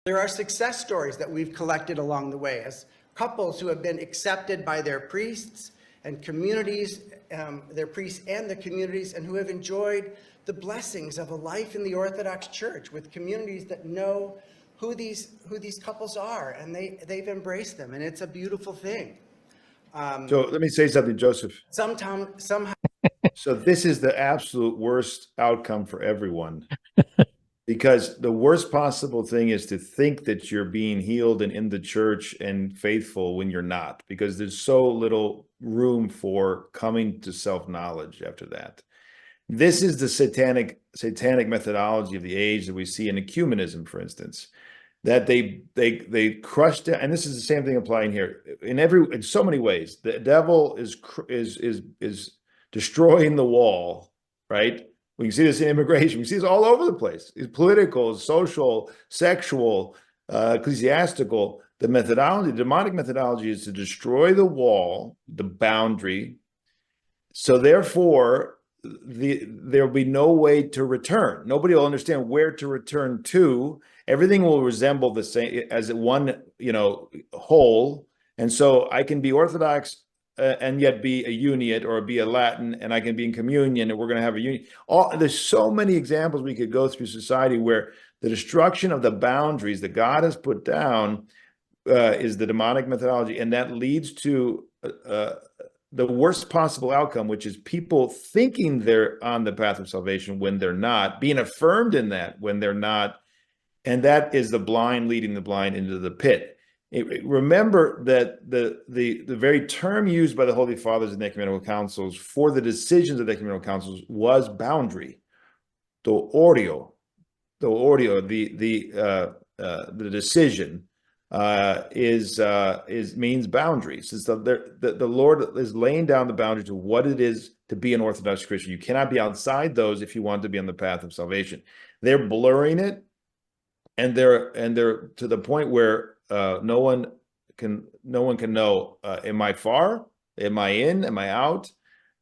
There are success stories that we've collected along the way as couples who have been accepted by their priests and communities, their priests and the communities, and who have enjoyed the blessings of a life in the Orthodox Church with communities that know who these couples are, and they've embraced them, and it's a beautiful thing. So let me say something, Joseph. Somehow. So this is the absolute worst outcome for everyone. Because the worst possible thing is to think that you're being healed and in the church and faithful when you're not, because there's so little room for coming to self-knowledge after that. This is the satanic methodology of the age that we see in ecumenism, for instance, that they crushed it. And this is the same thing applying here in so many ways. The devil is destroying the wall, right? We can see this in immigration. We see this all over the place. It's political, social, sexual, ecclesiastical. The methodology, the demonic methodology, is to destroy the wall, the boundary. So therefore, there'll be no way to return. Nobody will understand where to return to. Everything will resemble the same as one, whole. And so I can be Orthodox and yet be a Uniate or be a Latin, and I can be in communion, and we're going to have a union. There's so many examples we could go through society where the destruction of the boundaries that God has put down is the demonic methodology, and that leads to the worst possible outcome, which is people thinking they're on the path of salvation when they're not, being affirmed in that when they're not, and that is the blind leading the blind into the pit. Remember that the very term used by the Holy Fathers in the ecumenical councils for the decisions of the ecumenical councils was boundary. The ordio, the decision means boundaries. Since the Lord is laying down the boundaries of what it is to be an Orthodox Christian. You cannot be outside those if you want to be on the path of salvation. They're blurring it, and they're to the point where no one can know, am I far? Am I in? Am I out?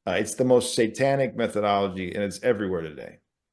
It's the most satanic methodology, and it's everywhere today.